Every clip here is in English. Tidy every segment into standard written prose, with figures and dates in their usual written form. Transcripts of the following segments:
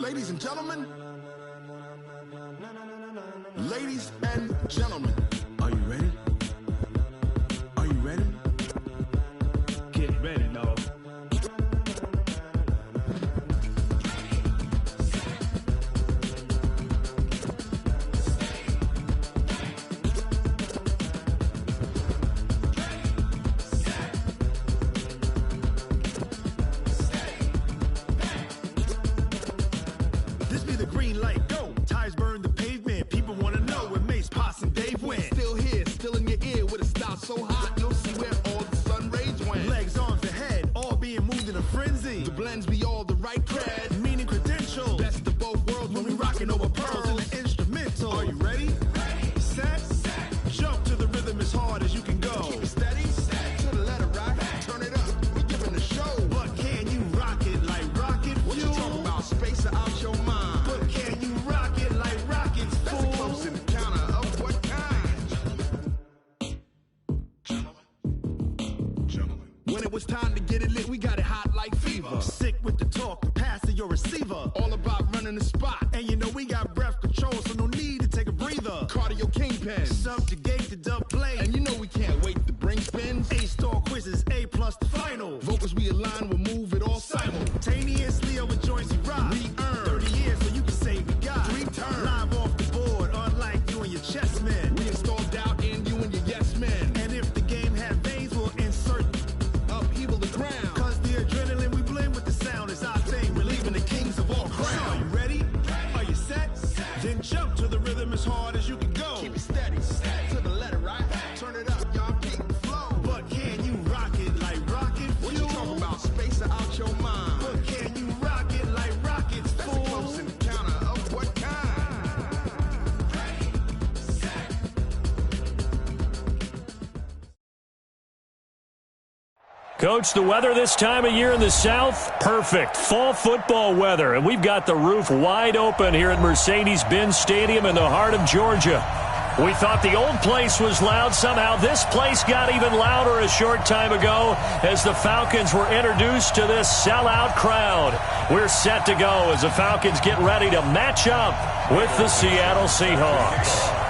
Ladies and gentlemen. Ladies and gentlemen. Are you ready? Are you ready? Get ready, dog. This be the green light, go. Tires burn the pavement. People wanna know when Mace, Potts, and Dave went. Still here, still in your ear with a style so hot, you'll see where all the sun rays went. Legs, arms, and head, all being moved in a frenzy. The blends be all the right cred, meaning credentials. Best of both worlds when we rockin' over pearls in the instrumental. Are you ready? Ready. Set. Jump to the rhythm as hard as you can go. Keep it steady. To the letter, right? Turn it up. We giving the show. But can you rock it like rocket fuel? What you talking about? Space out your mind. But can you rock it like rockets, fool? That's a close encounter of what kind? Gentlemen. When it was time to get it lit, we got it hot like fever. Sick with the talk, the pass to your receiver. All about running the spot. And you know we got breath control, so no need to take a breather. Cardio kingpin. Subjugate the dub play. And you know we can't wait to bring spins. A-star quizzes, A+ the final. Vocals we align, we'll move it all simultaneously over joints we rock. We earn 30 years so you can say we got 3 turns. Live off the board, unlike you and your chess men. We install doubt in you and your yes men. And if the game had veins, we'll insert upheaval the ground. Cause the adrenaline we blend with the sound is our thing. Relieving the kings of all crowns. So are you ready? Are you set? Then jump to the rhythm as hard as you can go. Keep it steady. To the letter, right? Turn it up, y'all keep the flow. But can you rock it like rocket fuel? What you talking about? Space out your mind. But can you rock it like rockets, fool? That's a close encounter of what kind? Coach, the weather this time of year in the South, perfect. Fall football weather, and we've got the roof wide open here at Mercedes-Benz Stadium in the heart of Georgia. We thought the old place was loud. Somehow this place got even louder a short time ago as the Falcons were introduced to this sellout crowd. We're set to go as the Falcons get ready to match up with the Seattle Seahawks.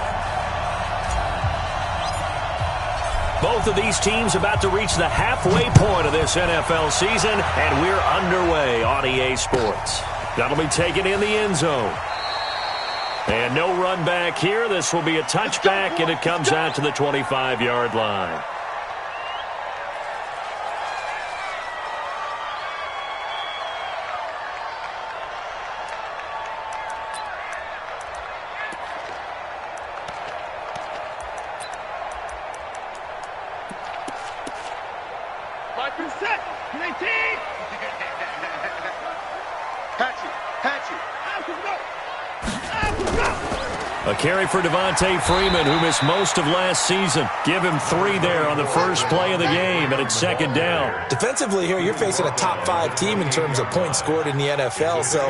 Both of these teams about to reach the halfway point of this NFL season, and we're underway on EA Sports. That'll be taken in the end zone. And no run back here. This will be a touchback, and it comes out to the 25-yard line. A carry for Devontae Freeman, who missed most of last season. Give him 3 there on the first play of the game, and it's second down. Defensively here, you're facing a top-5 team in terms of points scored in the NFL. So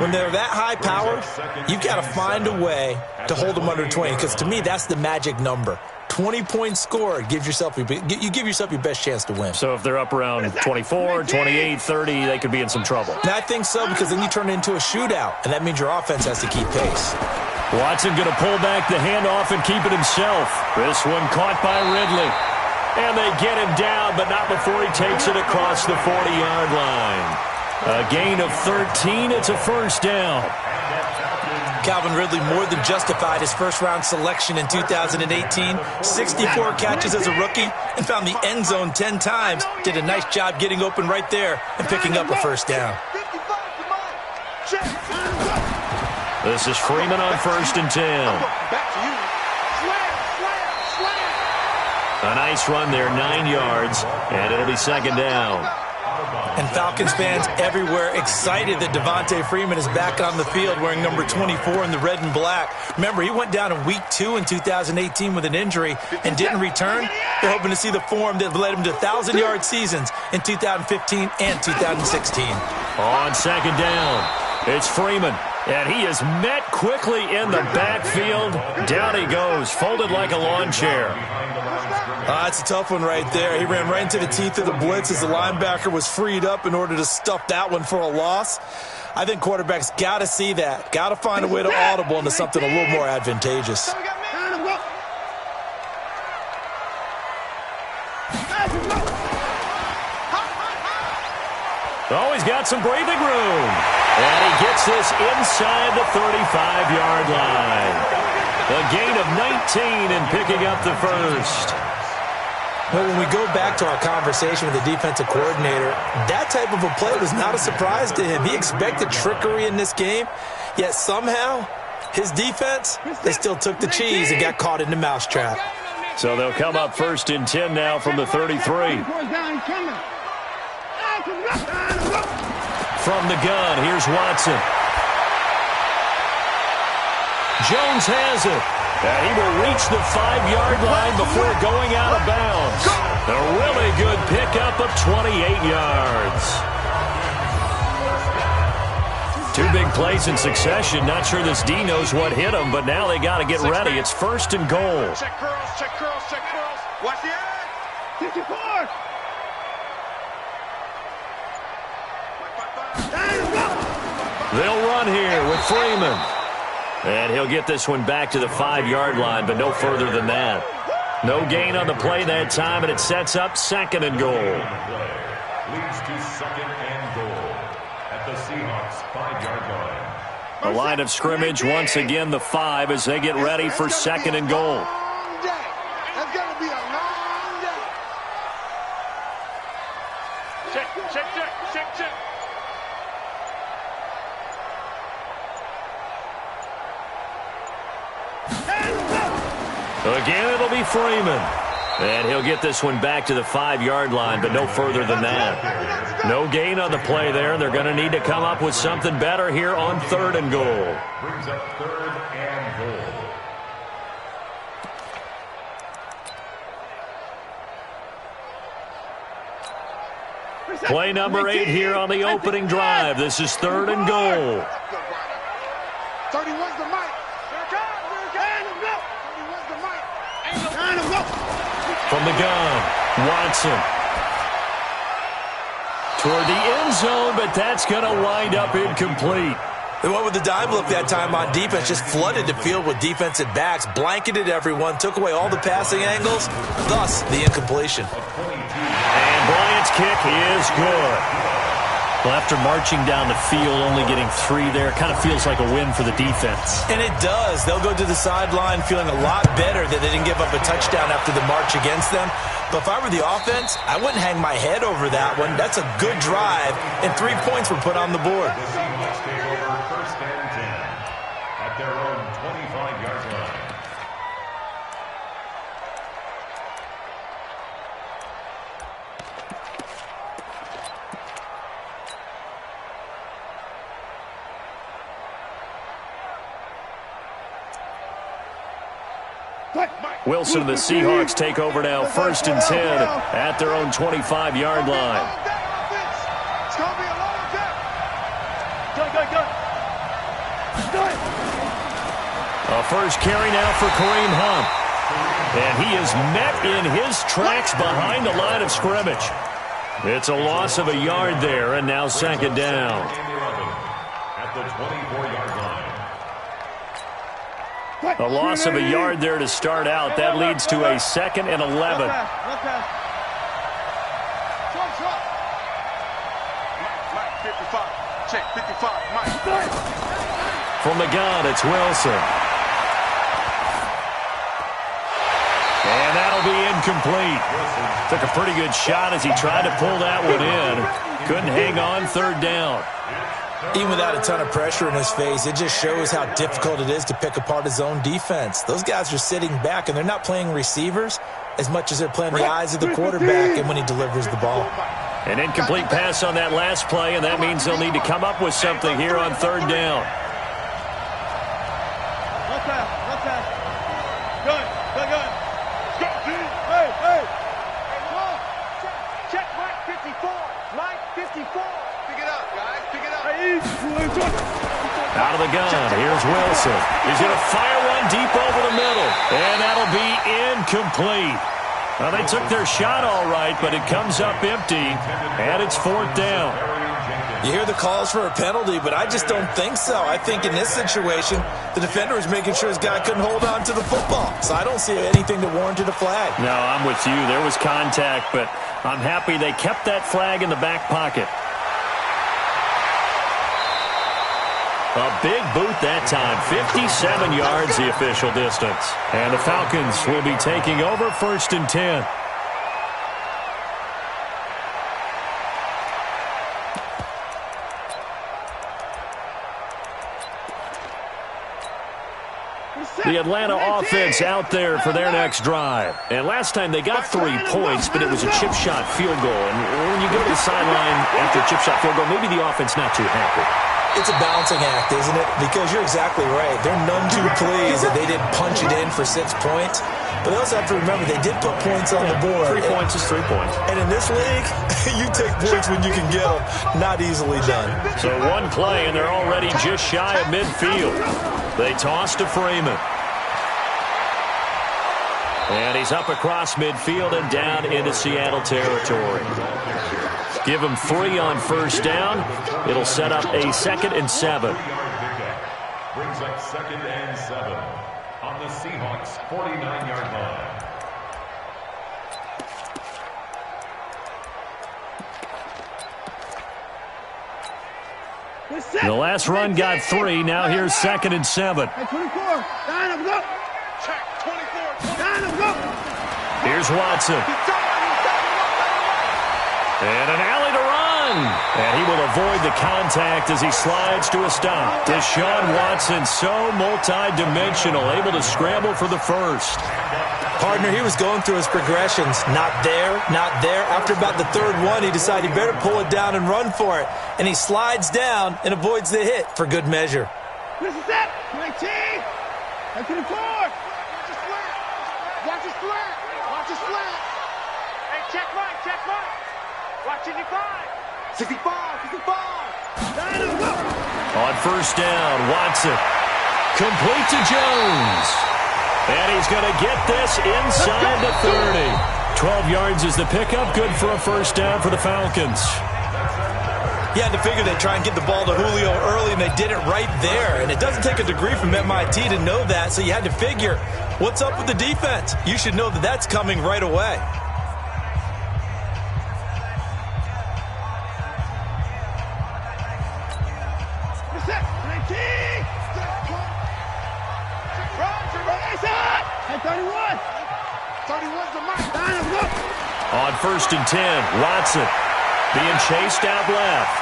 when they're that high-powered, you've got to find a way to hold them under 20, because to me, that's the magic number. 20 points scored, you give yourself your best chance to win. So if they're up around 24, 28, 30, they could be in some trouble. And I think so, because then you turn it into a shootout, and that means your offense has to keep pace. Watson going to pull back the handoff and keep it himself. This one caught by Ridley. And they get him down, but not before he takes it across the 40-yard line. A gain of 13. It's a first down. Calvin Ridley more than justified his first-round selection in 2018. 64 catches as a rookie and found the end zone 10 times. Did a nice job getting open right there and picking up a first down. This is Freeman on 1st and 10. A nice run there, 9 yards, and it'll be second down. And Falcons fans everywhere excited that Devontae Freeman is back on the field wearing number 24 in the red and black. Remember, he went down in week 2 in 2018 with an injury and didn't return. They're hoping to see the form that led him to 1,000-yard seasons in 2015 and 2016. On second down, it's Freeman. And he is met quickly in the backfield. Down he goes, folded like a lawn chair. That's a tough one right there. He ran right into the teeth of the blitz as the linebacker was freed up in order to stuff that one for a loss. I think quarterbacks got to see that. Got to find a way to audible into something a little more advantageous. Oh, he's got some breathing room. And he gets this inside the 35-yard line. A gain of 19 and picking up the first. Well, when we go back to our conversation with the defensive coordinator, that type of a play was not a surprise to him. He expected trickery in this game, yet somehow his defense, they still took the cheese and got caught in the mousetrap. So they'll come up 1st and 10 now from the 33. From the gun, here's Watson. Jones has it. And he will reach the 5-yard line before going out of bounds. A really good pickup of 28 yards. 2 big plays in succession. Not sure this D knows what hit him, but now they got to get ready. It's 1st and goal. Check curls, check curls, check curls. Watch the eye. 54. They'll run here with Freeman. And he'll get this one back to the 5-yard line, but no further than that. No gain on the play that time, and it sets up 2nd and goal. Leads to 2nd and goal at the Seahawks 5-yard line. The line of scrimmage, once again, the 5 as they get ready for 2nd and goal. That's going to be a long day. Check, check, check, check, check. Again, it'll be Freeman. And he'll get this one back to the 5-yard line, but no further than that. No gain on the play there. They're going to need to come up with something better here on 3rd and goal. Brings up 3rd and goal. Play number 8 here on the opening drive. This is 3rd and goal. 31's the mic. From the gun, Watson. Toward the end zone, but that's going to wind up incomplete. They went with the dime look that time on defense, just flooded the field with defensive backs, blanketed everyone, took away all the passing angles, thus the incompletion. And Bryant's kick is good. Well, after marching down the field, only getting 3 there, kind of feels like a win for the defense. And it does. They'll go to the sideline feeling a lot better that they didn't give up a touchdown after the march against them. But if I were the offense, I wouldn't hang my head over that one. That's a good drive, and 3 points were put on the board. The Seahawks take over 1st and 10 at their own 25-yard line. Wilson and the Seahawks take over now 1st and 10 at their own 25-yard line. It's going to be a long day. Go. A first carry now for Kareem Hunt. And he is met in his tracks behind the line of scrimmage. It's a loss of a yard there, and now 2nd down. At the 24-yard line. A loss of a yard there to start out. That leads to a 2nd and 11. Check 55. From the gun, it's Wilson. And that'll be incomplete. Took a pretty good shot as he tried to pull that one in. Couldn't hang on 3rd down. Even without a ton of pressure in his face, it just shows how difficult it is to pick apart his own defense. Those guys are sitting back, and they're not playing receivers as much as they're playing the eyes of the quarterback and when he delivers the ball. An incomplete pass on that last play, and that means they'll need to come up with something here on 3rd down. Good. Hey. Check Mike 54. Mike 54. Out of the gun, here's Wilson. He's going to fire one deep over the middle, and that'll be incomplete. Well, they took their shot all right, but it comes up empty, and it's 4th down. You hear the calls for a penalty, but I just don't think so. I think in this situation, the defender was making sure his guy couldn't hold on to the football. So I don't see anything that warranted a flag. No, I'm with you. There was contact, but I'm happy they kept that flag in the back pocket. A big boot that time. 57 yards the official distance. And the Falcons will be taking over 1st and 10. The Atlanta offense out there for their next drive. And last time they got 3 points, but it was a chip shot field goal. And when you go to the sideline after a chip shot field goal, maybe the offense not too happy. It's a balancing act, isn't it? Because you're exactly right. They're none too pleased that they didn't punch it in for 6 points. But they also have to remember they did put points on the board. 3 points is 3 points. And in this league, you take points when you can get them. Not easily done. So one play, and they're already just shy of midfield. They toss to Freeman. And he's up across midfield and down into Seattle territory. Give him 3 on 1st down. It'll set up a 2nd and 7. Brings up 2nd and 7 on the Seahawks 49-yard line. The last run got 3. Now here's 2nd and 7. Here's Watson. And an alley to run. And he will avoid the contact as he slides to a stop. Deshaun Watson, so multi-dimensional, able to scramble for the first. Partner, he was going through his progressions. Not there, not there. After about the 3rd one, he decided he better pull it down and run for it. And he slides down and avoids the hit for good measure. This is it. 19. That's to the court. Watch it slant. Watch it slant. Hey, check right, check right. Watch it 65. 65. On 1st down, Watson. Complete to Jones. And he's going to get this inside the 30. 12 yards is the pickup. Good for a 1st down for the Falcons. You had to figure they'd try and get the ball to Julio early, and they did it right there. And it doesn't take a degree from MIT to know that, so you had to figure, what's up with the defense? You should know that that's coming right away. On 1st and 10, Watson being chased out left.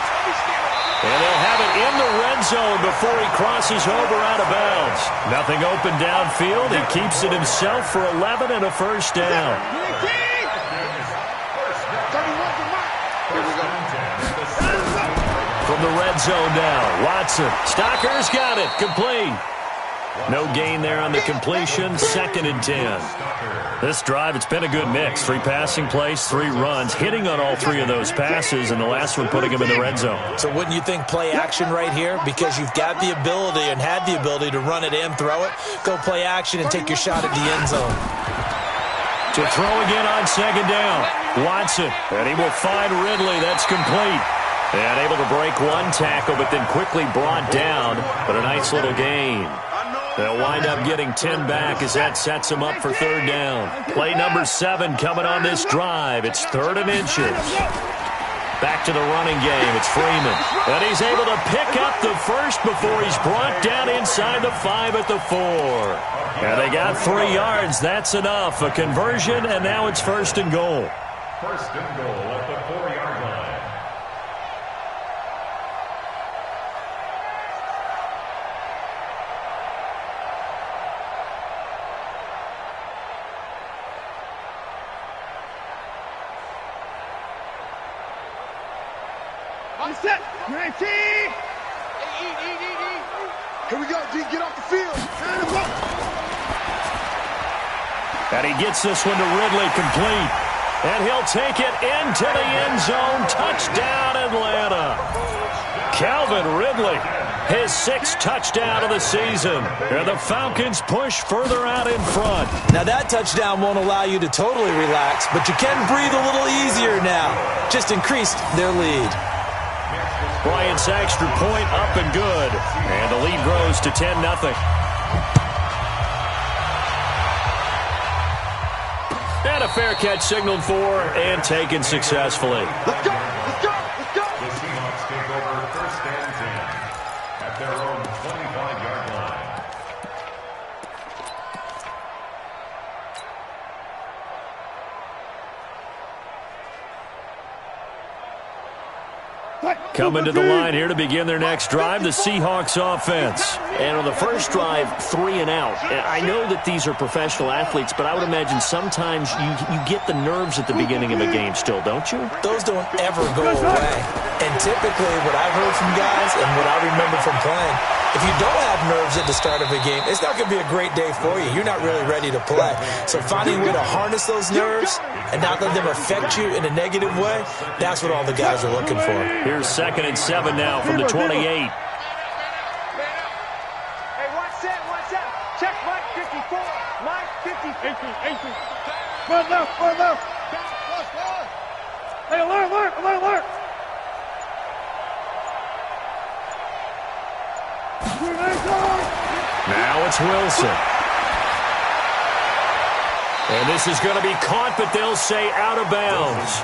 And they'll have it in the red zone before he crosses over out of bounds. Nothing open downfield. He keeps it himself for 11 and a 1st down. From the red zone now, Watson. Stocker's got it. Complete. No gain there on the completion. 2nd and 10. This drive, it's been a good mix. 3 passing plays, 3 runs, hitting on all 3 of those passes, and the last one putting him in the red zone. So wouldn't you think play action right here? Because you've got the ability and had the ability to run it and throw it. Go play action and take your shot at the end zone. To throw again on 2nd down. Watson, and he will find Ridley. That's complete. And able to break 1 tackle, but then quickly brought down. But a nice little gain. They'll wind up getting 10 back as that sets them up for 3rd down. Play number 7 coming on this drive. It's 3rd and inches. Back to the running game. It's Freeman. And he's able to pick up the first before he's brought down inside the 5 at the 4. And they got 3 yards. That's enough. A conversion, and now it's 1st and goal. 1st and goal at the 4-yard line. Set. 19. Here we go, D. Get off the field. And he gets this one to Ridley complete. And he'll take it into the end zone. Touchdown, Atlanta. Calvin Ridley, his 6th touchdown of the season. And the Falcons push further out in front. Now that touchdown won't allow you to totally relax, but you can breathe a little easier now. Just increased their lead. Bryant's extra point up and good. And the lead grows to 10-0. And a fair catch signaled for and taken successfully. Let's go! Let's go! Let's go! The Seahawks take over 1st and 10 at their own 25-yard line. Coming to the line here to begin their next drive, the Seahawks offense. And on the first drive, 3 and out. I know that these are professional athletes, but I would imagine sometimes you get the nerves at the beginning of a game still, don't you? Those don't ever go away. And typically what I've heard from guys and what I remember from playing, if you don't have nerves at the start of a game, it's not going to be a great day for you. You're not really ready to play. So finding a way to harness those nerves and not let them affect you in a negative way, that's what all the guys are looking for. Here's 2nd and 7 now from the 28. Hey, watch that, watch that. Check Mike 54. Mike 54. 18. Run left, run left. Hey, alert. Now it's Wilson. And this is going to be caught, but they'll say out of bounds.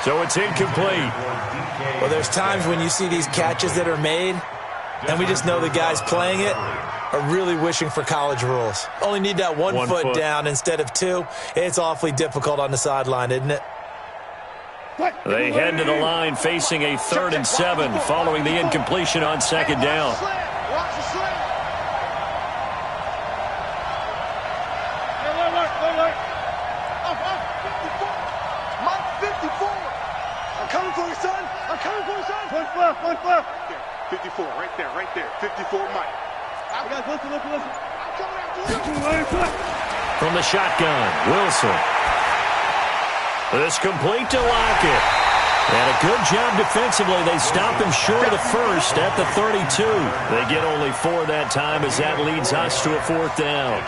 So it's incomplete. Well, there's times when you see these catches that are made, and we just know the guys playing it are really wishing for college rules. Only need that one foot down instead of 2. It's awfully difficult on the sideline, isn't it? They head to the line facing a 3rd and 7 following the incompletion on 2nd down. Watch the slant. Mike 54. I'm coming for you, son. One left. 54, right there. 54, Mike. Listen. I'm coming after you. From the shotgun, Wilson. This complete to Lockett. And a good job defensively. They stop him short of the first at the 32. They get only 4 that time as that leads us to a 4th down.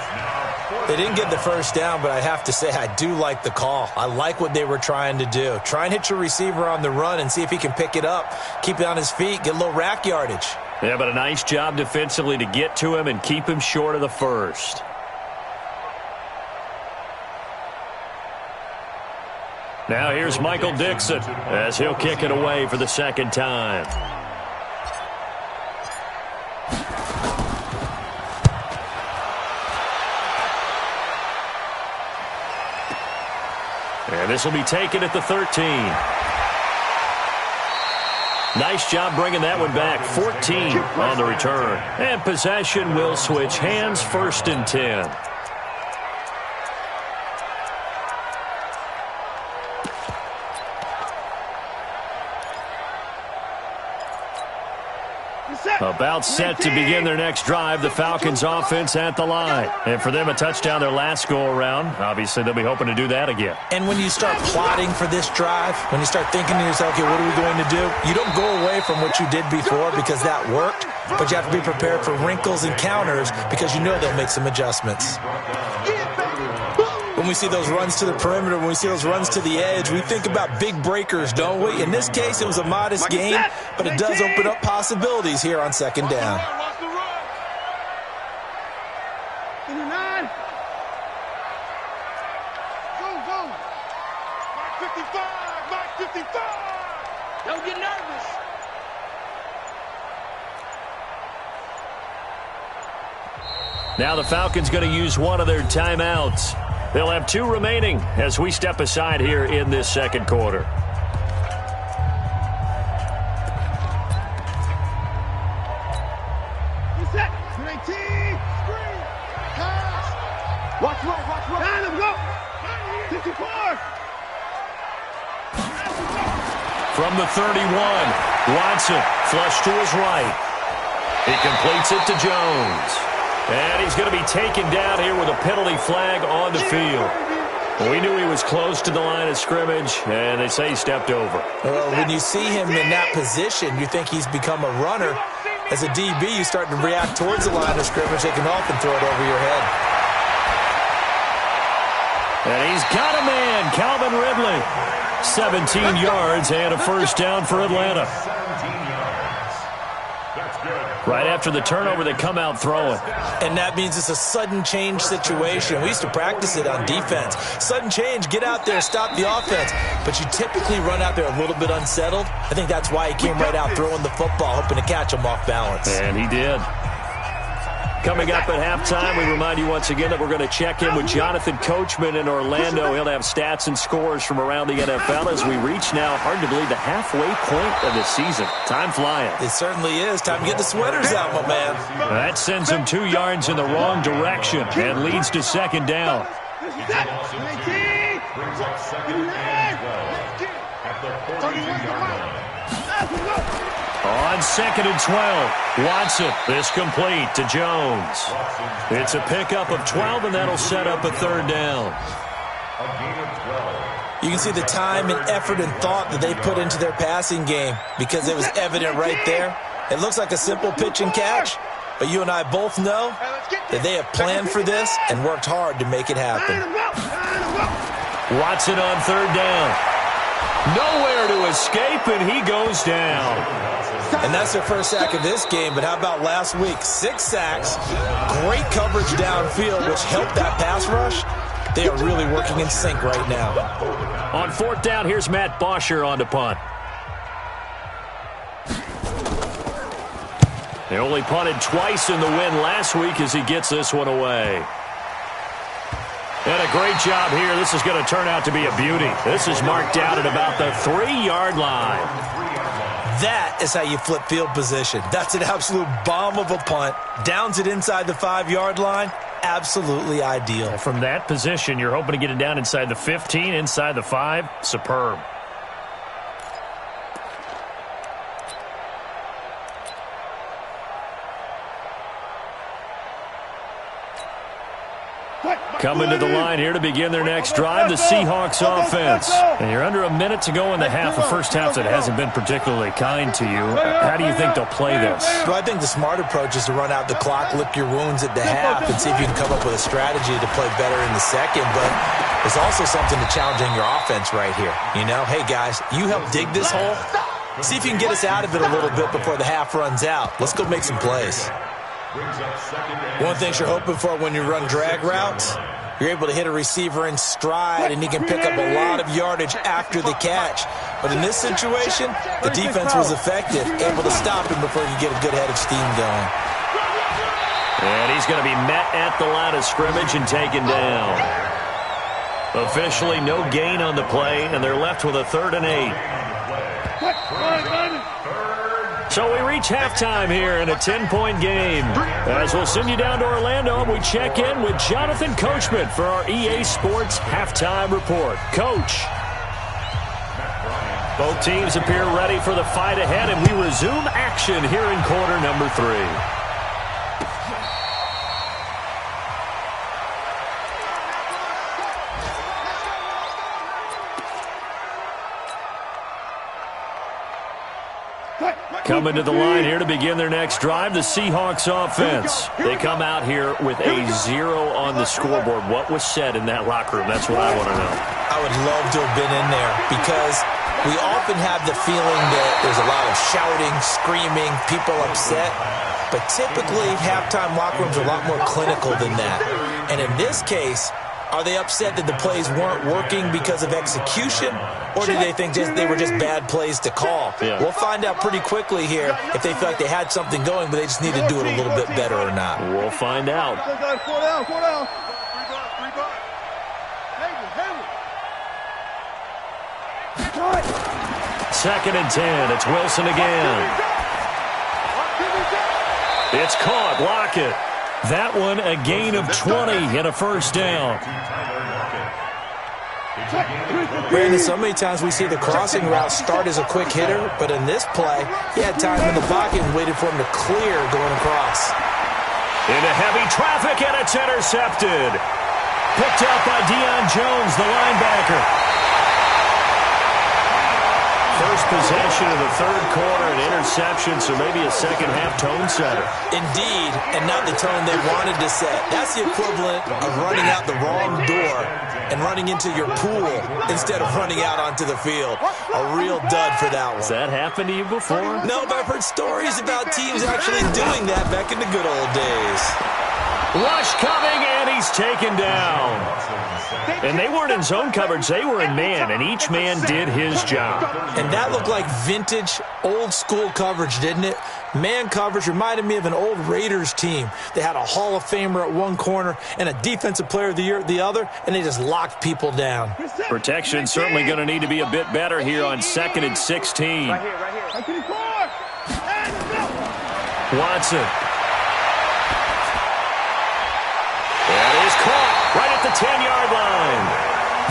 They didn't get the first down, but I have to say I do like the call. I like what they were trying to do. Try and hit your receiver on the run and see if he can pick it up. Keep it on his feet, get a little rack yardage. Yeah, but a nice job defensively to get to him and keep him short of the first. Now here's Michael Dixon as he'll kick it away for the 2nd time. And this will be taken at the 13. Nice job bringing that one back. 14 on the return. And possession will switch hands, 1st and 10. About set to begin their next drive. The Falcons offense at the line. And for them, a touchdown their last go-around. Obviously, they'll be hoping to do that again. And when you start plotting for this drive, when you start thinking to yourself, okay, what are we going to do? You don't go away from what you did before because that worked, but you have to be prepared for wrinkles and counters because you know they'll make some adjustments. When we see those runs to the perimeter, when we see those runs to the edge, we think about big breakers, don't we? In this case, it was a modest gain, but it does open up possibilities here on 2nd down. Mike 55. Don't get nervous. Now the Falcons going to use one of their timeouts. They'll have 2 remaining as we step aside here in this 2nd quarter. Reset. 19. Screen. Pass. Watch right. Got him, go. 54. From the 31, Watson flush to his right. He completes it to Jones. And he's going to be taken down here with a penalty flag on the field. We knew he was close to the line of scrimmage, and they say he stepped over. Well, when you see him in that position, you think he's become a runner. As a DB, you start to react towards the line of scrimmage. They can often throw it over your head. And he's got a man, Calvin Ridley. 17 yards and a first down for Atlanta. 17 yards. That's good. Right after the turnover, they come out throwing. And that means it's a sudden change situation. We used to practice it on defense. Sudden change, get out there, stop the offense. But you typically run out there a little bit unsettled. I think that's why he came right out throwing the football, hoping to catch him off balance. And he did. Coming up at halftime, we remind you once again that we're going to check in with Jonathan Coachman in Orlando. He'll have stats and scores from around the NFL as we reach now, hard to believe, the halfway point of the season. Time flying. It certainly is. Time to get the sweaters out, my man. That sends him 2 yards in the wrong direction and leads to second down. Brings up second and 12 at the 42-yard line. On second and 12, Watson, this complete to Jones. It's a pickup of 12, and that'll set up a third down. A gain of 12. You can see the time and effort and thought that they put into their passing game because it was evident right there. It looks like a simple pitch and catch, but you and I both know that they have planned for this and worked hard to make it happen. Watson on third down. Nowhere to escape, and he goes down. And that's their first sack of this game, but how about last week? 6 sacks, great coverage downfield, which helped that pass rush. They are really working in sync right now. On fourth down, here's Matt Bosher on to punt. They only punted twice in the win last week as he gets this one away. And a great job here. This is going to turn out to be a beauty. This is marked out at about the 3-yard line. That is how you flip field position. That's an absolute bomb of a punt. Downs it inside the 5-yard line. Absolutely ideal. From that position, you're hoping to get it down inside the 15, inside the 5. Superb. Coming to the line here to begin their next drive, the Seahawks offense. And you're under a minute to go in the half, a first half that hasn't been particularly kind to you. How do you think they'll play this? Well, I think the smart approach is to run out the clock, lick your wounds at the half, and see if you can come up with a strategy to play better in the second. But there's also something to challenging your offense right here. You know, hey, guys, you help dig this hole. See if you can get us out of it a little bit before the half runs out. Let's go make some plays. One thing you're hoping for when you run drag routes, you're able to hit a receiver in stride, and he can pick up a lot of yardage after the catch. But in this situation, the defense was effective, able to stop him before you get a good head of steam going. And he's going to be met at the line of scrimmage and taken down. Officially no gain on the play, and they're left with a 3rd and 8. So we reach halftime here in a 10-point game. As we'll send you down to Orlando, and we check in with Jonathan Coachman for our EA Sports Halftime Report. Coach. Both teams appear ready for the fight ahead, and we resume action here in quarter number 3. Coming to the line here to begin their next drive, the Seahawks offense. They come out here with a 0 on the scoreboard. What was said in that locker room? That's what I want to know. I would love to have been in there because we often have the feeling that there's a lot of shouting, screaming, people upset. But typically, halftime locker rooms are a lot more clinical than that. And in this case, are they upset that the plays weren't working because of execution, or do they think they were just bad plays to call? Yeah. We'll find out pretty quickly here if they feel like they had something going, but they just need to do it a little bit better or not. We'll find out. 2nd and 10. It's Wilson again. It's caught. Lockett. That one a gain of 20 and a first down. Brandon, so many times we see the crossing route start as a quick hitter, but in this play, he had time in the pocket and waited for him to clear going across. Into heavy traffic, and it's intercepted. picked up by Deion Jones, the linebacker. First possession of the third quarter, an interception, so maybe a second-half tone setter. Indeed, and not the tone they wanted to set. That's the equivalent of running out the wrong door and running into your pool instead of running out onto the field. A real dud for that one. Has that happened to you before? No, but I've heard stories about teams actually doing that back in the good old days. Rush coming, and he's taken down. And they weren't in zone coverage. They were in man, and each man did his job. And that looked like vintage, old-school coverage, didn't it? Man coverage reminded me of an old Raiders team. They had a Hall of Famer at one corner and a Defensive Player of the Year at the other, and they just locked people down. Protection certainly going to need to be a bit better here on 2nd and 16. Right here. Watson. That is caught right at the 10-yard line.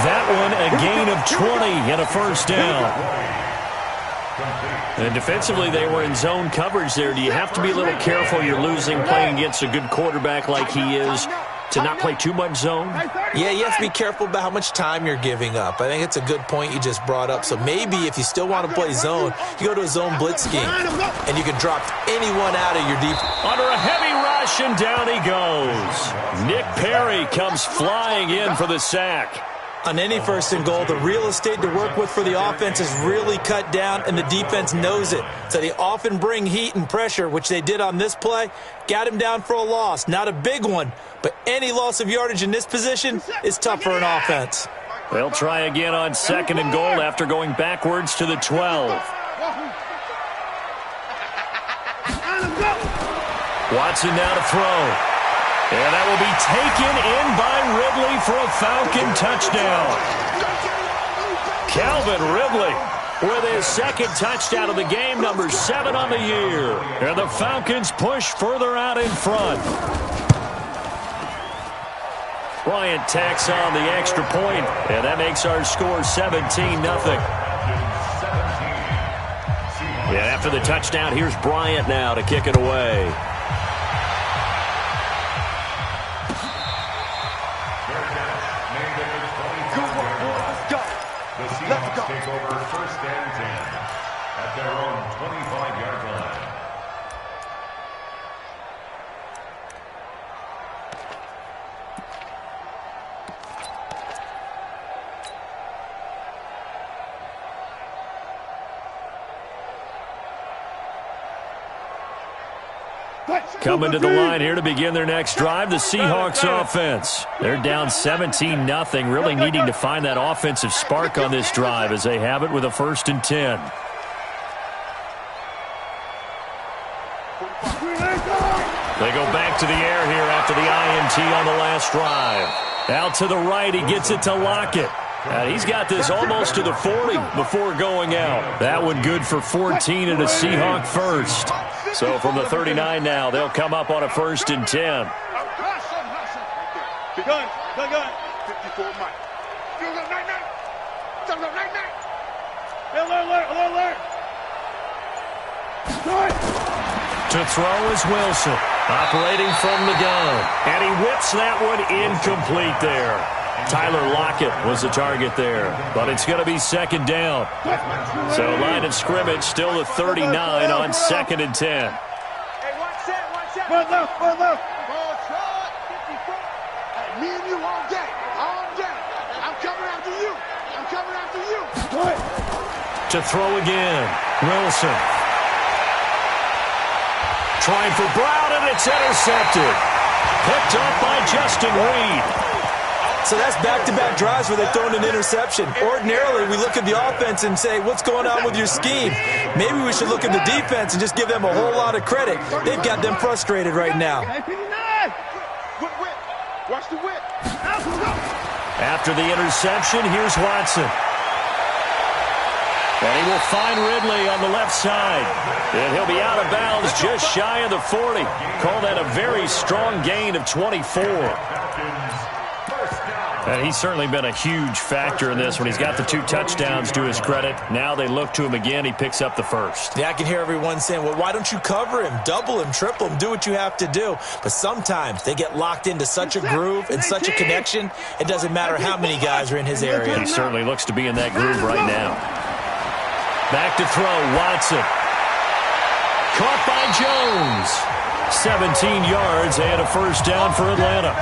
That one a gain of 20 and a first down. And defensively, they were in zone coverage there. Do you have to be a little careful? You're losing playing against a good quarterback like he is to not play too much zone? Yeah, you have to be careful about how much time you're giving up. I think it's a good point you just brought up. So maybe if you still want to play zone, you go to a zone blitz scheme, and you can drop anyone out of your deep. Under a heavy rush, and down he goes. Nick Perry comes flying in for the sack. On any 1st and goal, the real estate to work with for the offense is really cut down, and the defense knows it. So they often bring heat and pressure, which they did on this play. Got him down for a loss. Not a big one, but any loss of yardage in this position is tough for an offense. They'll try again on 2nd and goal after going backwards to the 12. Watson now to throw. And that will be taken in by Ridley for a Falcon touchdown. Calvin Ridley with his 2nd touchdown of the game, number 7 on the year. And the Falcons push further out in front. Bryant tacks on the extra point, and that makes our score 17-0. And after the touchdown, here's Bryant now to kick it away. Take over 1st and 10 at their own 25-yard line. Coming to the line here to begin their next drive, the Seahawks offense. They're down 17-0, really needing to find that offensive spark on this drive as they have it with a 1st and 10. They go back to the air here after the INT on the last drive. Out to the right, he gets it to Lockett. And he's got this almost to the 40 before going out. That one good for 14 and a Seahawk first. So from the 39 now, they'll come up on a 1st and 10. Gun. 54 Mike. Alert. To throw is Wilson, operating from the gun. And he whips that one incomplete there. Tyler Lockett was the target there, but it's going to be 2nd down. So line of scrimmage still the 39 on 2nd and 10. Hey, watch that. Run left. Ball shot. 54. Hey, me and you all day. I'm coming after you. To throw again, Wilson. Trying for Brown, and it's intercepted. Picked up by Justin Reed. So that's back-to-back drives where they've thrown an interception. Ordinarily, we look at the offense and say, what's going on with your scheme? Maybe we should look at the defense and just give them a whole lot of credit. They've got them frustrated right now. Watch the whip. After the interception, here's Watson. And he will find Ridley on the left side. And he'll be out of bounds just shy of the 40. Call that a very strong gain of 24. And he's certainly been a huge factor in this when he's got the 2 touchdowns to his credit. Now they look to him again. He picks up the first. Yeah, I can hear everyone saying, well, why don't you cover him, double him, triple him, do what you have to do. But sometimes they get locked into such a groove and such a connection, it doesn't matter how many guys are in his area. He certainly looks to be in that groove right now. Back to throw, Watson. Caught by Jones. 17 yards and a first down for Atlanta.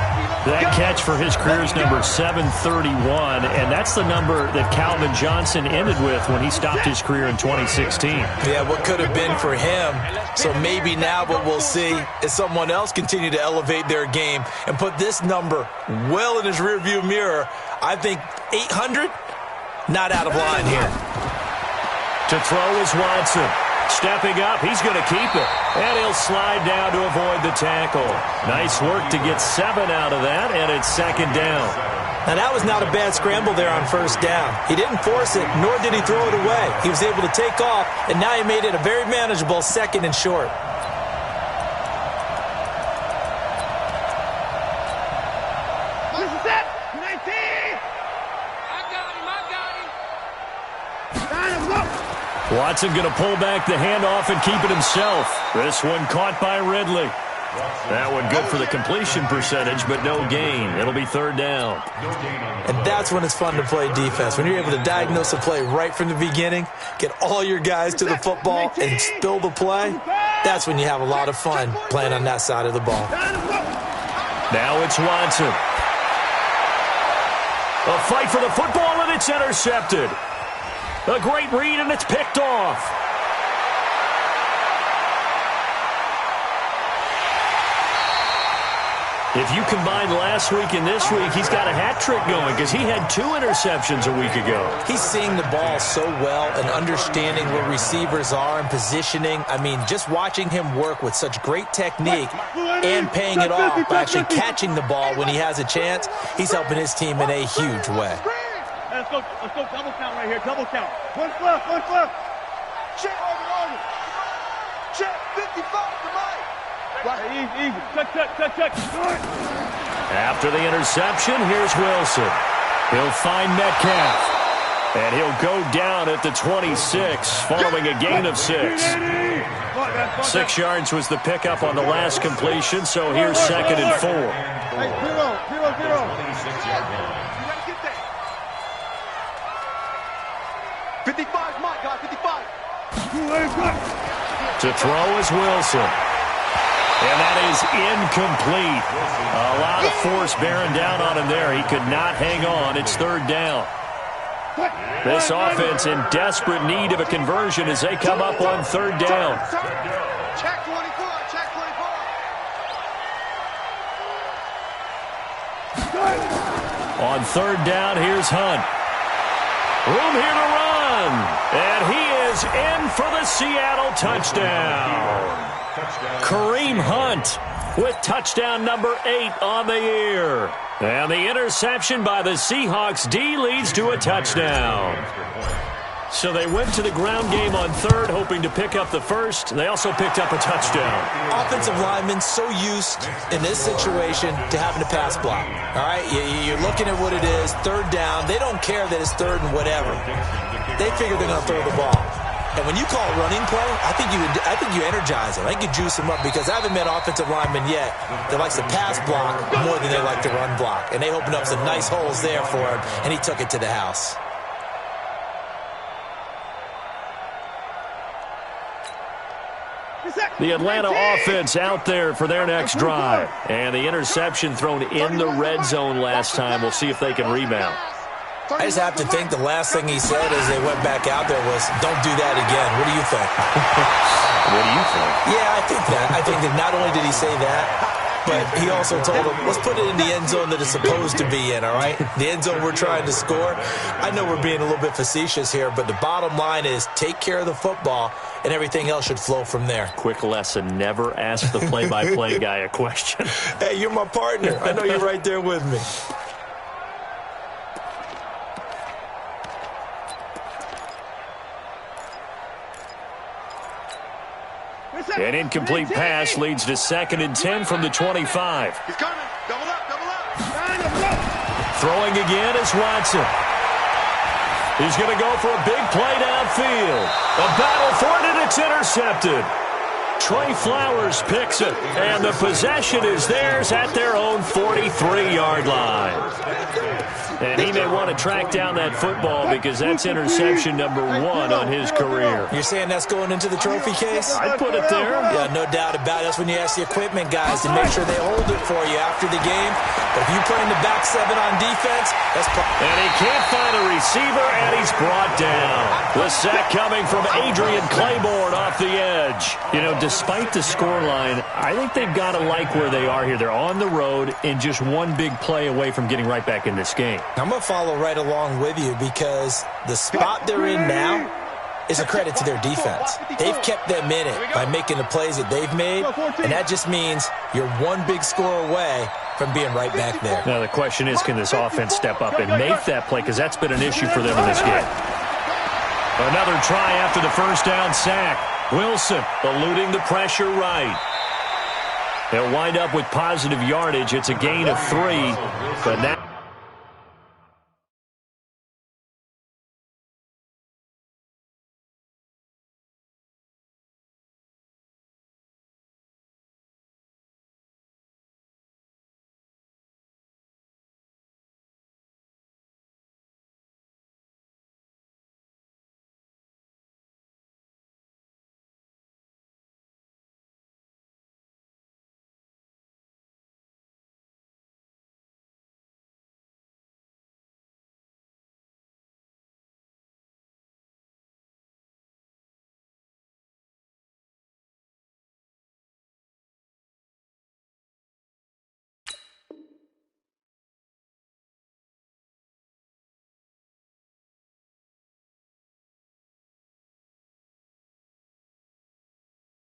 That catch for his career is number 731, and that's the number that Calvin Johnson ended with when he stopped his career in 2016. Yeah, what could have been for him. So maybe now what we'll see is someone else continue to elevate their game and put this number well in his rearview mirror. I think 800, not out of line here. To throw is Watson. Stepping up, he's going to keep it. And he'll slide down to avoid the tackle. Nice work to get 7 out of that, and it's second down. Now, that was not a bad scramble there on first down. He didn't force it, nor did he throw it away. He was able to take off, and now he made it a very manageable second and short. This is it. 19. I got him. Let's go. Watson going to pull back the handoff and keep it himself. This one caught by Ridley. That one good for the completion percentage, but no gain. It'll be third down. And that's when it's fun to play defense. When you're able to diagnose a play right from the beginning, get all your guys to the football, and spill the play, that's when you have a lot of fun playing on that side of the ball. Now it's Watson. A fight for the football, and it's intercepted. A great read, and it's picked off. If you combine last week and this week, he's got a hat trick going because he had 2 interceptions a week ago. He's seeing the ball so well and understanding where receivers are and positioning. I mean, just watching him work with such great technique and paying it off by actually catching the ball when he has a chance, he's helping his team in a huge way. Let's go double count right here, double count. One flip. Check over. Check 55 to Mike. Right, easy. Check. After the interception, here's Wilson. He'll find Metcalf. And he'll go down at the 26 following a gain of 6. 6 yards was the pickup on the last completion, so here's second and 4. Hey, 0. 55, my God, 55. To throw is Wilson. And that is incomplete. A lot of force bearing down on him there. He could not hang on. It's third down. This offense in desperate need of a conversion as they come up on third down. Check 24. On third down, here's Hunt. Room here to run. And he is in for the Seattle touchdown. Kareem Hunt with touchdown number 8 on the year. And the interception by the Seahawks D leads to a touchdown. So they went to the ground game on third, hoping to pick up the first. They also picked up a touchdown. Offensive linemen so used in this situation to having to pass block. All right, you're looking at what it is, third down. They don't care that it's third and whatever. They figure they're going to throw the ball. And when you call a running play, I think you energize them. I think you juice them up because I haven't met offensive linemen yet that likes to pass block more than they like to run block. And they opened up some nice holes there for him, and he took it to the house. The Atlanta offense out there for their next drive. And the interception thrown in the red zone last time. We'll see if they can rebound. I just have to think the last thing he said as they went back out there was, don't do that again. What do you think? What do you think? Yeah, I think that. I think that not only did he say that, but he also told them, let's put it in the end zone that it's supposed to be in, all right? The end zone we're trying to score. I know we're being a little bit facetious here, but the bottom line is take care of the football, and everything else should flow from there. Quick lesson, never ask the play-by-play guy a question. Hey, you're my partner. I know you're right there with me. An incomplete pass leads to second and 10 from the 25. He's coming. Double up. Throwing again is Watson. He's going to go for a big play downfield. A battle for it, and it's intercepted. Trey Flowers picks it, and the possession is theirs at their own 43-yard line. And he may want to track down that football because that's interception number 1 on his career. You're saying that's going into the trophy case? I'd put it there. Yeah, no doubt about it. That's when you ask the equipment guys to make sure they hold it for you after the game. But if you play in the back 7 on defense, that's... And he can't find a receiver, and he's brought down. The sack coming from Adrian Claiborne off the edge. You know, despite the scoreline, I think they've got to like where they are here. They're on the road and just one big play away from getting right back in this game. I'm going to follow right along with you because the spot they're in now is a credit to their defense. They've kept them in it by making the plays that they've made, and that just means you're one big score away from being right back there. Now the question is, can this offense step up and make that play, because that's been an issue for them in this game. Another try after the first down sack. Wilson eluding the pressure right. They'll wind up with positive yardage. It's a gain of 3, but now...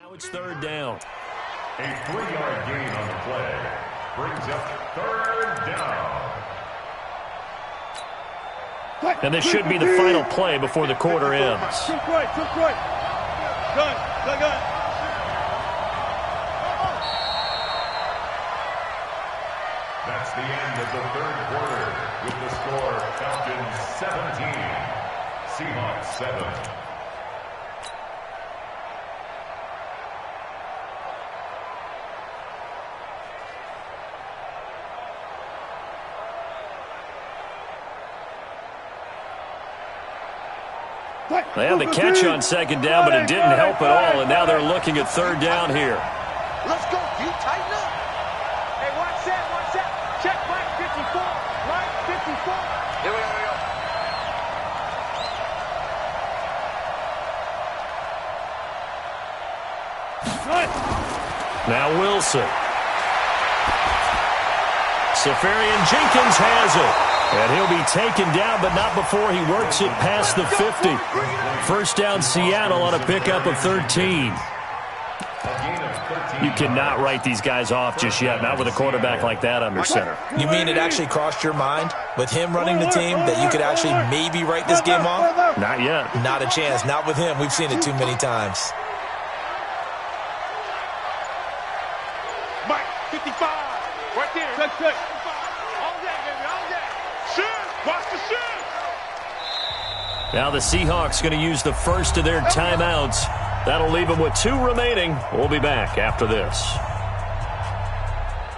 Now it's third down. A 3-yard gain on the play brings up third down. And this should be the final play before the quarter ends. Took right. Gun. That's the end of the third quarter with the score Falcons 17, Seahawks 7. They had the catch on second down, but it didn't help at all, and now they're looking at third down here. Let's go, D. Tighten up. Hey, watch that. Check right 54. Right 54. Here we go. Now Wilson. Safarian Jenkins has it. And he'll be taken down, but not before he works it past the 50. First down Seattle on a pickup of 13. You cannot write these guys off just yet, not with a quarterback like that under center. You mean it actually crossed your mind with him running the team that you could actually maybe write this game off? Not yet. Not a chance. Not with him. We've seen it too many times. Mike, 55. Right there. Check. All day, baby. All day. Shoot. Watch the shoot. Now the Seahawks going to use the first of their timeouts. That'll leave them with 2 remaining. We'll be back after this.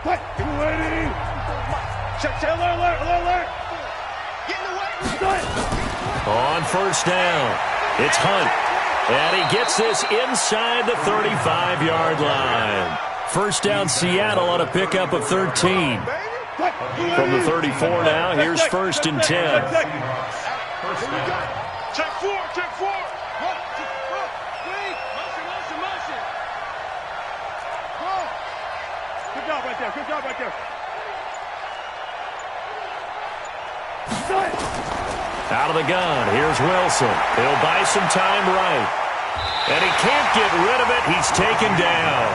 Get ready. Check. Alert. Get in the way. On first down, it's Hunt. And he gets this inside the 35-yard line. First down Seattle on a pickup of 13. From the 34 now, here's first and 10. Check four. Motion. Good job right there. Out of the gun, here's Wilson. He'll buy some time right. And he can't get rid of it. He's taken down.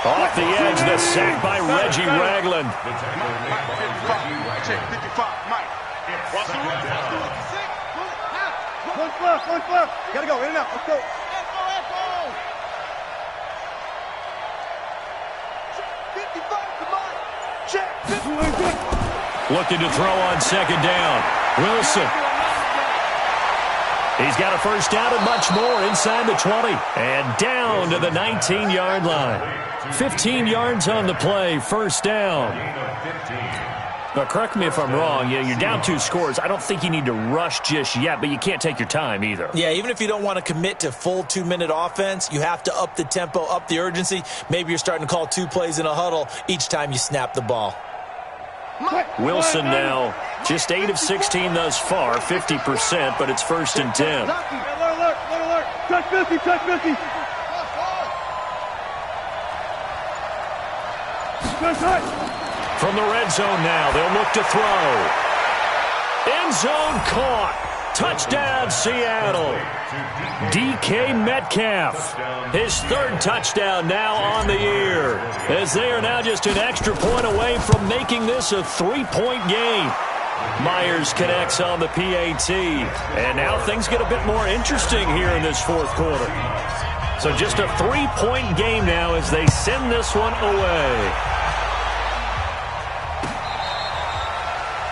Off the edge, the sack by Reggie Ragland. Check 55, Mike. Watch the run. One flip. Gotta go, in and out. Let's go. Echo. 55 to Mike. Check. Looking to throw on second down. Wilson. He's got a first down and much more inside the 20. And down to the 19-yard line. 15 yards on the play, first down. Now, correct me if I'm wrong. You're down 2 scores. I don't think you need to rush just yet, but you can't take your time either. Yeah, even if you don't want to commit to full 2-minute offense, you have to up the tempo, up the urgency. Maybe you're starting to call 2 plays in a huddle each time you snap the ball. Wilson now just 8 of 16 thus far, 50%, but it's first and 10. Alert. Touch 50. From the red zone now, they'll look to throw. End zone caught. Touchdown, Seattle. DK Metcalf. His 3rd touchdown now on the year, as they are now just an extra point away from making this a 3-point game. Myers connects on the PAT. And now things get a bit more interesting here in this 4th quarter. So just a 3-point game now as they send this one away.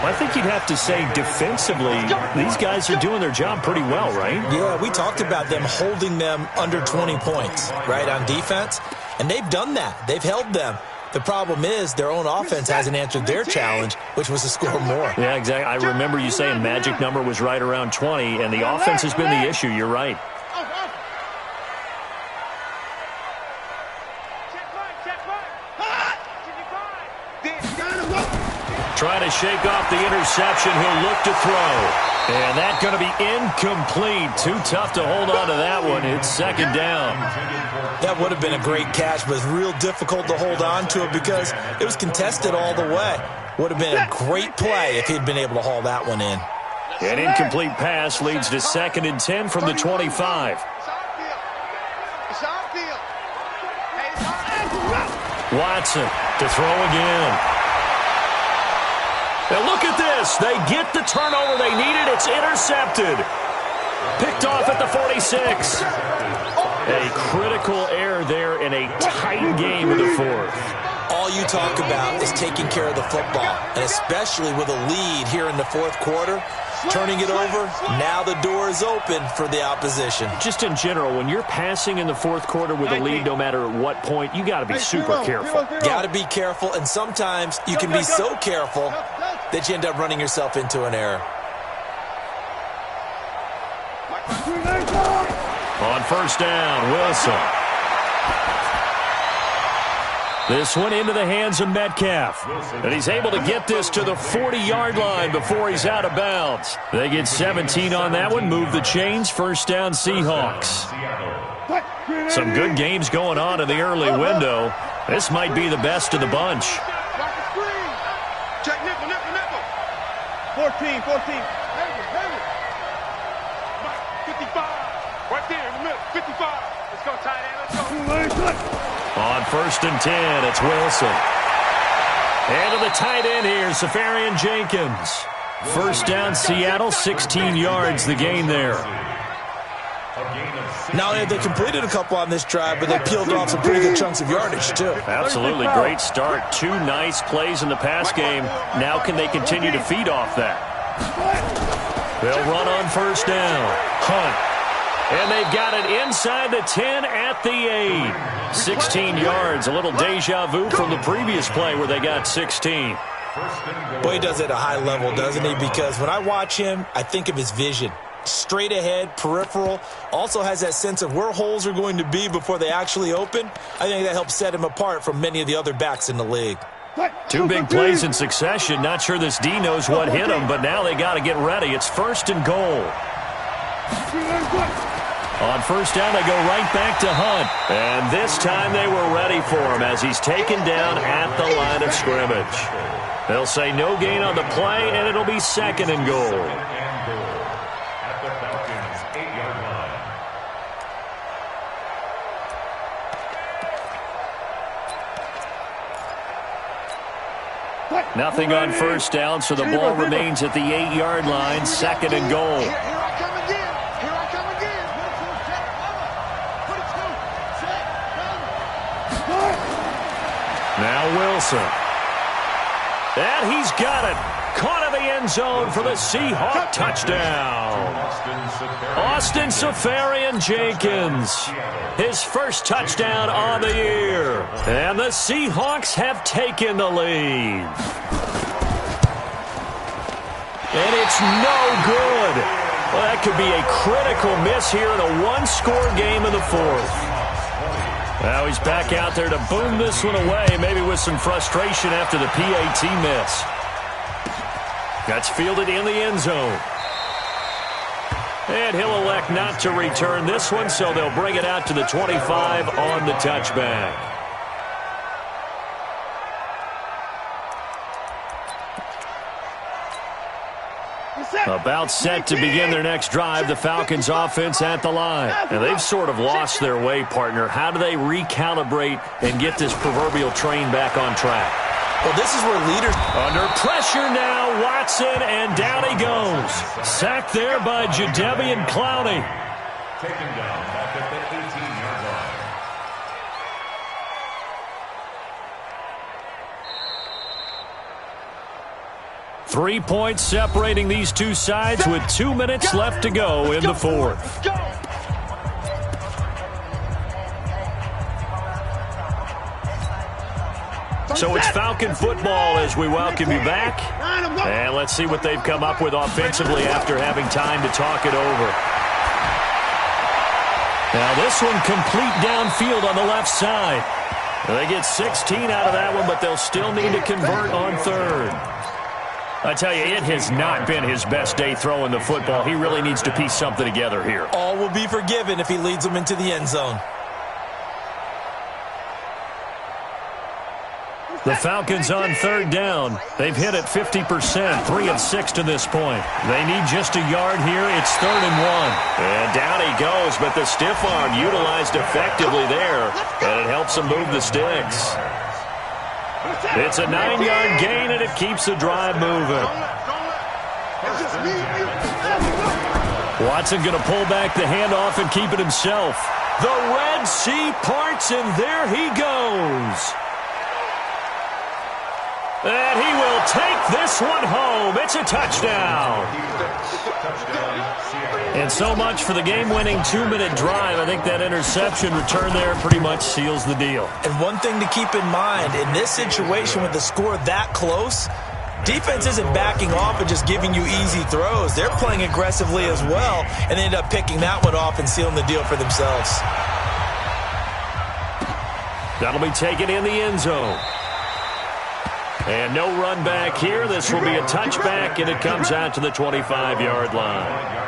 I think you'd have to say defensively, these guys are doing their job pretty well, right? Yeah, we talked about them holding them under 20 points, right, on defense. And they've done that. They've held them. The problem is their own offense hasn't answered their challenge, which was to score more. Yeah, exactly. I remember you saying magic number was right around 20, and the offense has been the issue. You're right. Trying to shake off the interception. He'll look to throw. And that's going to be incomplete. Too tough to hold on to that one. It's second down. That would have been a great catch, but it's real difficult to hold on to it because it was contested all the way. Would have been a great play if he'd been able to haul that one in. An incomplete pass leads to second and 10 from the 25. Watson to throw again. Now look at this. They get the turnover they needed. It's intercepted. Picked off at the 46. A critical error there in a tight game in the 4th. All you talk about is taking care of the football, and especially with a lead here in the 4th quarter, turning it over, now the door is open for the opposition. Just in general, when you're passing in the 4th quarter with a lead, no matter at what point, you got to be super careful. Got to be careful, and sometimes you can be so careful that you end up running yourself into an error. On first down, Wilson. This one into the hands of Metcalf. And he's able to get this to the 40-yard line before he's out of bounds. They get 17 on that one, move the chains, first down Seahawks. Some good games going on in the early window. This might be the best of the bunch. Check nickel. 14. 55. Right there in the middle. 55. Let's go, tight end. Let's go. On first and 10, it's Wilson. And to the tight end here, Safarian Jenkins. First down, Seattle, 16 yards the gain there. Not only have they completed a couple on this drive, but they peeled off some pretty good chunks of yardage, too. Absolutely great start. 2 nice plays in the pass game. Now can they continue to feed off that? They'll run on first down. Hunt. And they've got it inside the 10 at the 8. 16 yards, a little deja vu from the previous play where they got 16. Boy, he does it at a high level, doesn't he? Because when I watch him, I think of his vision. Straight ahead, peripheral, also has that sense of where holes are going to be before they actually open. I think that helps set him apart from many of the other backs in the league. 2 big plays in succession. Not sure this D knows what hit him, but now they got to get ready. It's first and goal. On first down, they go right back to Hunt. And this time they were ready for him as he's taken down at the line of scrimmage. They'll say no gain on the play, and it'll be second and goal. At the Falcons' 8-yard line. Nothing on first down, so the ball remains at the 8-yard line, second and goal. Here I come again. Now Wilson. And he's got it. Caught in the end zone for the Seahawk touchdown. Austin Seferian-Jenkins, his first touchdown on the year. And the Seahawks have taken the lead. And it's no good. Well, that could be a critical miss here in a one-score game in the fourth. Now he's back out there to boom this one away, maybe with some frustration after the PAT miss. That's fielded in the end zone. And he'll elect not to return this one, so they'll bring it out to the 25 on the touchback. About set to begin their next drive, the Falcons offense at the line. And they've sort of lost their way, partner. How do they recalibrate and get this proverbial train back on track? Well, this is where leaders... Under pressure now, Watson, and down he goes. Sacked there by Jadeveon Clowney. Taken down back at the 18-yard line. Three points separating these two sides with 2 minutes left to go in the fourth. So it's Falcon football as we welcome you back. And let's see what they've come up with offensively after having time to talk it over. Now this one complete downfield on the left side. They get 16 out of that one, but they'll still need to convert on third. I tell you, it has not been his best day throwing the football. He really needs to piece something together here. All will be forgiven if he leads them into the end zone. The Falcons on third down. They've hit it 50%, 3 of 6 to this point. They need just a yard here. It's 3rd and 1. And down he goes, but the stiff arm utilized effectively there, and it helps him move the sticks. It's a 9-yard gain, and it keeps the drive moving. Watson going to pull back the handoff and keep it himself. The Red Sea parts, and there he goes. And he will take this one home. It's a touchdown. And so much for the game-winning 2-minute drive. I think that interception return there pretty much seals the deal. And one thing to keep in mind, in this situation with the score that close, defense isn't backing off and just giving you easy throws. They're playing aggressively as well, and they end up picking that one off and sealing the deal for themselves. That'll be taken in the end zone. And no run back here. This will be a touchback, and it comes out to the 25-yard line.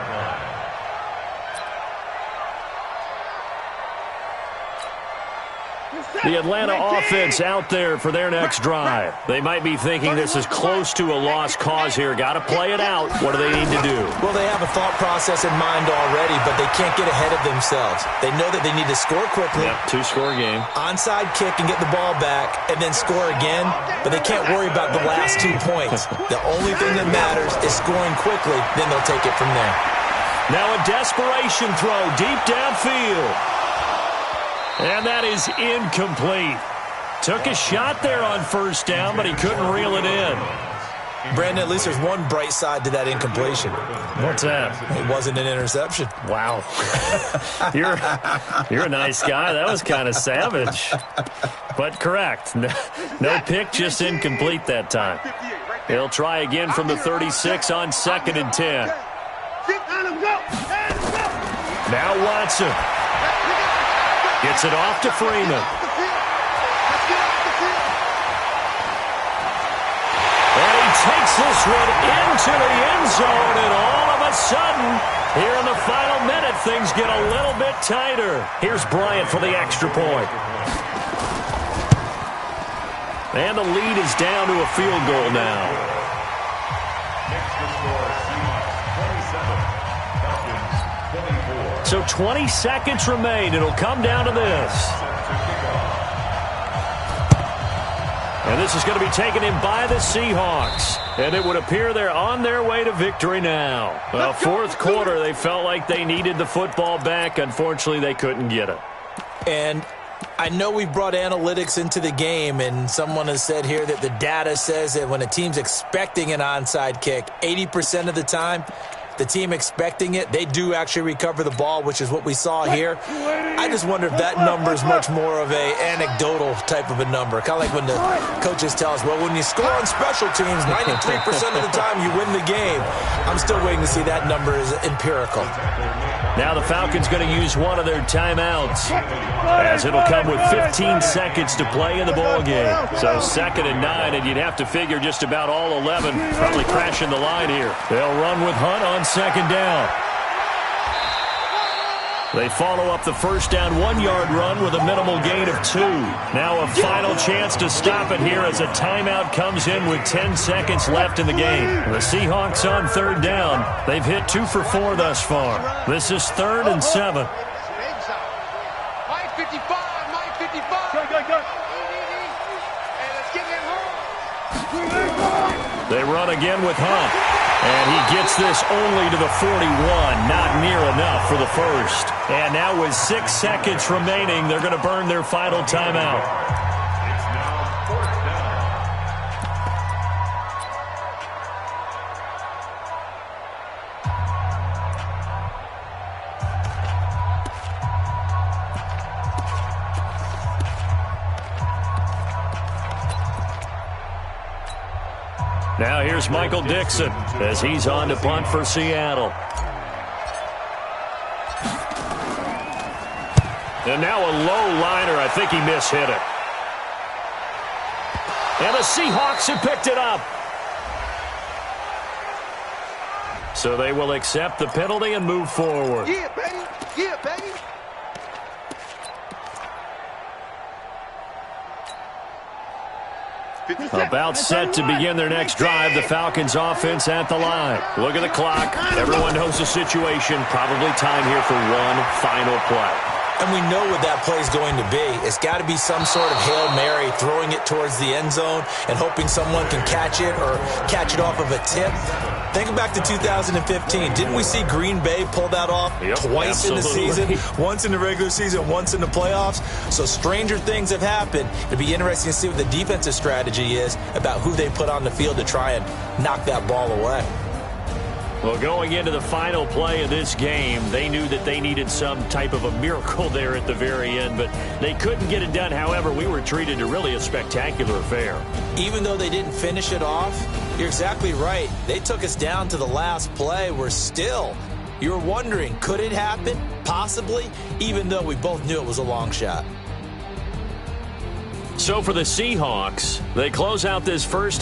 The Atlanta offense out there for their next drive. They might be thinking this is close to a lost cause here. Got to play it out. What do they need to do? Well, they have a thought process in mind already, but they can't get ahead of themselves. They know that they need to score quickly. Yep, 2-score game. Onside kick and get the ball back, and then score again, but they can't worry about the last 2 points. The only thing that matters is scoring quickly, then they'll take it from there. Now a desperation throw deep downfield. And that is incomplete. Took a shot there on first down, but he couldn't reel it in. Brandon, at least there's one bright side to that incompletion. What's that? It wasn't an interception. Wow. You're a nice guy. That was kind of savage. But correct. No pick, just incomplete that time. He'll try again from the 36 on 2nd and 10. Now Watson. Gets it off to Freeman. And he takes this one into the end zone, and all of a sudden, here in the final minute, things get a little bit tighter. Here's Bryant for the extra point. And the lead is down to a field goal now. So 20 seconds remain. It'll come down to this. And this is going to be taken in by the Seahawks. And it would appear they're on their way to victory now. Well, fourth quarter, they felt like they needed the football back. Unfortunately, they couldn't get it. And I know we brought analytics into the game, and someone has said here that the data says that when a team's expecting an onside kick, 80% of the time, the team expecting it, they do actually recover the ball, which is what we saw here. I just wonder if that number is much more of a anecdotal type of a number. Kind of like when the coaches tell us, well, when you score on special teams, 93% of the time you win the game. I'm still waiting to see that number is empirical. Now the Falcons going to use one of their timeouts, as it'll come with 15 seconds to play in the ball game. So 2nd and 9, and you'd have to figure just about all 11 probably crashing the line here. They'll run with Hunt on 2nd down. They follow up the first down 1-yard run with a minimal gain of 2. Now a final chance to stop it here as a timeout comes in with 10 seconds left in the game. The Seahawks on 3rd down. They've hit 2 for 4 thus far. This is 3rd and 7. My 55, my 55. Go. Hey, let's get him home. They run again with Hunt. And he gets this only to the 41, not near enough for the first. And now with 6 seconds remaining, they're going to burn their final timeout. It's now 4th down. Now here's Michael Dixon as he's on to punt for Seattle. And now a low liner. I think he mishit it. And the Seahawks have picked it up. So they will accept the penalty and move forward. Yeah, baby. Yeah, baby. About set to begin their next drive. The Falcons offense at the line. Look at the clock. Everyone knows the situation. Probably time here for one final play. And we know what that play is going to be. It's got to be some sort of Hail Mary, throwing it towards the end zone and hoping someone can catch it or catch it off of a tip. Think back to 2015. Didn't we see Green Bay pull that off twice in the season? Once in the regular season, once in the playoffs. So stranger things have happened. It'll be interesting to see what the defensive strategy is about who they put on the field to try and knock that ball away. Well, going into the final play of this game, they knew that they needed some type of a miracle there at the very end, but they couldn't get it done. However, we were treated to really a spectacular affair. Even though they didn't finish it off, you're exactly right. They took us down to the last play. You're wondering, could it happen? Possibly, even though we both knew it was a long shot. So for the Seahawks, they close out this first